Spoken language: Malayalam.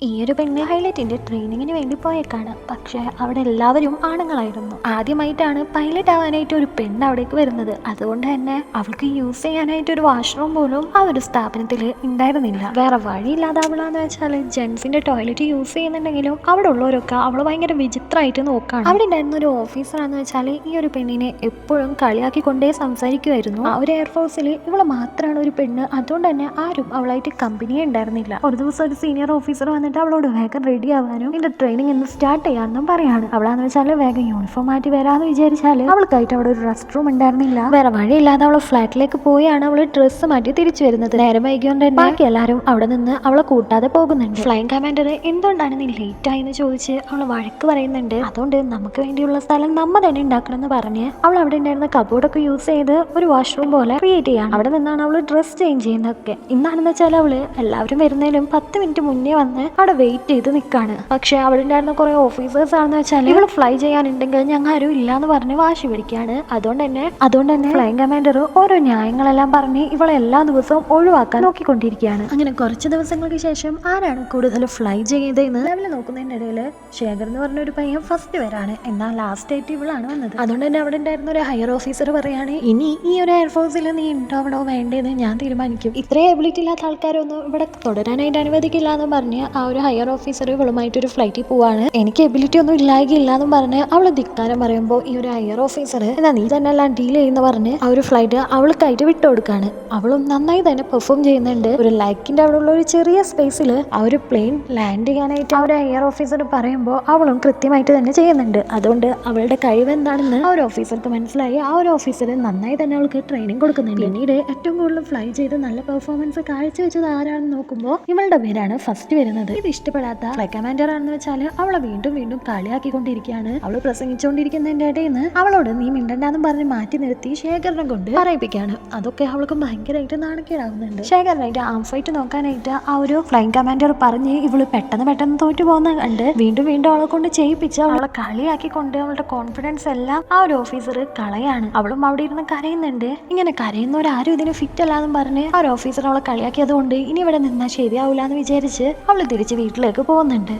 ഈ ഒരു പെണ്ണ് പൈലറ്റിന്റെ ട്രെയിനിങ്ങിന് വേണ്ടി പോയേക്കാണ്. പക്ഷെ അവിടെ എല്ലാവരും ആണുങ്ങളായിരുന്നു. ആദ്യമായിട്ടാണ് പൈലറ്റ് ആവാനായിട്ട് ഒരു പെണ്ണ് അവിടേക്ക് വരുന്നത്. അതുകൊണ്ട് തന്നെ അവൾക്ക് യൂസ് ചെയ്യാനായിട്ട് ഒരു വാഷ്റൂം പോലും ആ ഒരു സ്ഥാപനത്തിൽ ഉണ്ടായിരുന്നില്ല. വേറെ വഴിയില്ലാതെ അവളാന്ന് വെച്ചാൽ ജെൻസിന്റെ ടോയ്ലറ്റ് യൂസ് ചെയ്യുന്നുണ്ടെങ്കിലും അവിടെ ഉള്ളവരൊക്കെ അവള് ഭയങ്കര വിചിത്രമായിട്ട് നോക്കാണ്. അവിടെ ഉണ്ടായിരുന്ന ഒരു ഓഫീസറാന്ന് വെച്ചാൽ ഈ ഒരു പെണ്ണിനെ എപ്പോഴും കളിയാക്കിക്കൊണ്ടേ സംസാരിക്കുമായിരുന്നു. ആ ഒരു എയർഫോഴ്സിൽ ഇവള് മാത്രമാണ് ഒരു പെണ്ണ്. അതുകൊണ്ട് തന്നെ ആരും അവളായിട്ട് കമ്പനിയെ ഉണ്ടായിരുന്നില്ല. ഒരു ദിവസം ഒരു സീനിയർ ഓഫീസർ വന്നിട്ട് അവളോട് വേഗം റെഡി ആവാനും ഇതിന്റെ ട്രെയിനിങ് ഇന്ന് സ്റ്റാർട്ട് ചെയ്യാനും പറയാണ്. അവളാന്ന് വെച്ചാൽ വേഗം യൂണിഫോം മാറ്റി വരാന്ന് വിചാരിച്ചാല് അവൾക്കായിട്ട് അവിടെ ഒരു റെസ്റ്റ് റൂം ഉണ്ടായിരുന്നില്ല. വേറെ വഴിയില്ലാതെ അവളെ ഫ്ലാറ്റിലേക്ക് പോയാണ് അവള് ഡ്രസ്സ് മാറ്റി തിരിച്ചു വരുന്നത്. നേരെ വൈകിയോണ്ട് തന്നെ ബാക്കി എല്ലാവരും അവിടെ നിന്ന് അവളെ കൂട്ടാതെ പോകുന്നുണ്ട്. ഫ്ലൈയിങ് കമാൻഡർ എന്തുകൊണ്ടാണ് നീ ലേറ്റ് ആയെന്ന് ചോദിച്ച് അവള് വഴക്ക് പറയുന്നുണ്ട്. അതുകൊണ്ട് നമുക്ക് വേണ്ടിയുള്ള സ്ഥലം നമ്മ തന്നെ ഉണ്ടാക്കണം എന്ന് പറഞ്ഞ് അവൾ അവിടെ ഉണ്ടായിരുന്ന കബോർഡൊക്കെ യൂസ് ചെയ്ത് ഒരു വാഷ്റൂം പോലെ ക്രിയേറ്റ് ചെയ്യാണ്. അവിടെ നിന്നാണ് അവള് ഡ്രസ് ചേഞ്ച് ചെയ്യുന്നതൊക്കെ. ഇന്നാണെന്ന് വെച്ചാൽ അവള് എല്ലാവരും വരുന്നതിലും 10 മിനിറ്റ് മുന്നേ വന്ന് അവിടെ വെയിറ്റ് ചെയ്ത് നിൽക്കാണ്. പക്ഷെ അവിടെ ഉണ്ടായിരുന്ന കുറെ ഓഫീസേഴ്സ് ആണെന്ന് വെച്ചാൽ ഇവള് ഫ്ലൈ ചെയ്യാനുണ്ടെങ്കിൽ ഞങ്ങൾ ആരും ഇല്ലാന്ന് പറഞ്ഞ് വാശി പിടിക്കുകയാണ്. അതുകൊണ്ട് തന്നെ ഫ്ലൈയിങ് കമാൻഡർ ഓരോ ന്യായങ്ങളെല്ലാം പറഞ്ഞ് ഇവളെ എല്ലാ ദിവസവും ഒഴിവാക്കാൻ നോക്കിക്കൊണ്ടിരിക്കുകയാണ്. അങ്ങനെ കുറച്ച് ദിവസങ്ങൾക്ക് ശേഷം ആരാണ് കൂടുതൽ ഫ്ലൈ ചെയ്തതെന്ന് ലെവല് നോക്കുന്നതിന്റെ ഇടയിൽ ശേഖർ എന്ന് പറഞ്ഞ ഒരു പയ്യൻ ഫസ്റ്റ് വരാണ്. എന്നാൽ ലാസ്റ്റ് ആയിട്ട് ഇവളാണ് വന്നത്. അതുകൊണ്ട് തന്നെ അവിടെ ഉണ്ടായിരുന്ന ഒരു ഹയർ ഓഫീസർ പറയാണ്, ഇനി ഈ ഒരു എയർഫോഴ്സിൽ നീ ഉണ്ടാവണോ വേണ്ടതെന്ന് ഞാൻ തീരുമാനിക്കും. ഇത്രയും എബിലിറ്റി ഇല്ലാത്ത ആൾക്കാരൊന്നും ഇവിടെ തുടരാനായിട്ട് അനുവദിക്കില്ല എന്ന് പറഞ്ഞ് ആ ഒരു ഹയർ ഓഫീസർ ഇവളുമായിട്ടൊരു ഫ്ലൈറ്റിൽ പോവാണ്. എനിക്ക് എബിലിറ്റി ഒന്നും ഇല്ലാന്ന് പറഞ്ഞ് അവള് ധിക്കാരം പറയുമ്പോൾ ഈ ഒരു ഹയർ ഓഫീസർ എന്നാ നീ തന്നെ എല്ലാം ഡീൽ ചെയ്യുന്ന പറഞ്ഞ് ആ ഒരു ഫ്ലൈറ്റ് അവൾക്കായിട്ട് വിട്ടുകൊടുക്കാണ്. അവളും നന്നായി തന്നെ പെർഫോം ചെയ്യുന്നുണ്ട്. ഒരു ലൈക്കിന്റെ അവിടെ ഉള്ള ഒരു ചെറിയ സ്പേസിൽ ആ ഒരു പ്ലെയിൻ ലാൻഡ് ചെയ്യാനായിട്ട് ആ ഒരു ഹയർ ഓഫീസർ പറയുമ്പോൾ അവളും കൃത്യമായിട്ട് തന്നെ ചെയ്യുന്നുണ്ട്. അതുകൊണ്ട് അവളുടെ കഴിവ് എന്താണെന്ന് ആ ഒരു ഓഫീസർക്ക് മനസ്സിലായി. ആ ഒരു ഓഫീസർ നന്നായി തന്നെ അവൾക്ക് ട്രെയിനിങ് കൊടുക്കുന്നുണ്ട്. പിന്നീട് ഏറ്റവും കൂടുതൽ ഫ്ലൈ ചെയ്ത് നല്ല പെർഫോമൻസ് കാഴ്ചവെച്ചത് ആരാണെന്ന് നോക്കുമ്പോൾ ഇവളുടെ പേരാണ് ഫസ്റ്റ് വരുന്നത്. ഇത് ഇഷ്ടപ്പെടാത്ത ഫ്ലൈ കമാൻഡർ ആണെന്ന് വെച്ചാൽ അവളെ വീണ്ടും വീണ്ടും കളിയാക്കിക്കൊണ്ടിരിക്കുകയാണ്. അവള് പ്രസംഗിച്ചുകൊണ്ടിരിക്കുന്നതിന്റെ ഇടയിൽ നിന്ന് അവളോട് നീ മിണ്ടണ്ടെന്നും പറഞ്ഞ് മാറ്റി നിർത്തി ശേഖരനെ കൊണ്ട് പറയിപ്പിക്കുകയാണ്. അതൊക്കെ അവൾക്ക് ഭയങ്കരമായിട്ട് നാണക്കേടാവുന്നുണ്ട്. ശേഖരനായിട്ട് ആം ഫൈറ്റ് നോക്കാനായിട്ട് ആ ഒരു ഫ്ലൈയിങ് കമാൻഡർ പറഞ്ഞ് ഇവള് പെട്ടെന്ന് തോറ്റു പോകുന്ന കണ്ട് വീണ്ടും വീണ്ടും അവളെ കൊണ്ട് ചെയ്യിപ്പിച്ച് അവളെ കളിയാക്കിക്കൊണ്ട് അവളുടെ കോൺഫിഡൻസ് എല്ലാം ആ ഒരു ഓഫീസർ കളയാണ്. അവളും അവിടെ ഇരുന്ന് കരയുന്നുണ്ട്. ഇങ്ങനെ കരയുന്നവരാരും ഇതിന് ഫിറ്റ് അല്ലാന്നും പറഞ്ഞ് ആ ഒരു ഓഫീസർ അവളെ കളിയാക്കിയത് കൊണ്ട് ഇനി ഇവിടെ നിന്നാൽ ശരിയാവില്ല എന്ന് വിചാരിച്ച് അവള് തിരിച്ച് വീട്ടിലേക്ക് പോകുന്നുണ്ട്.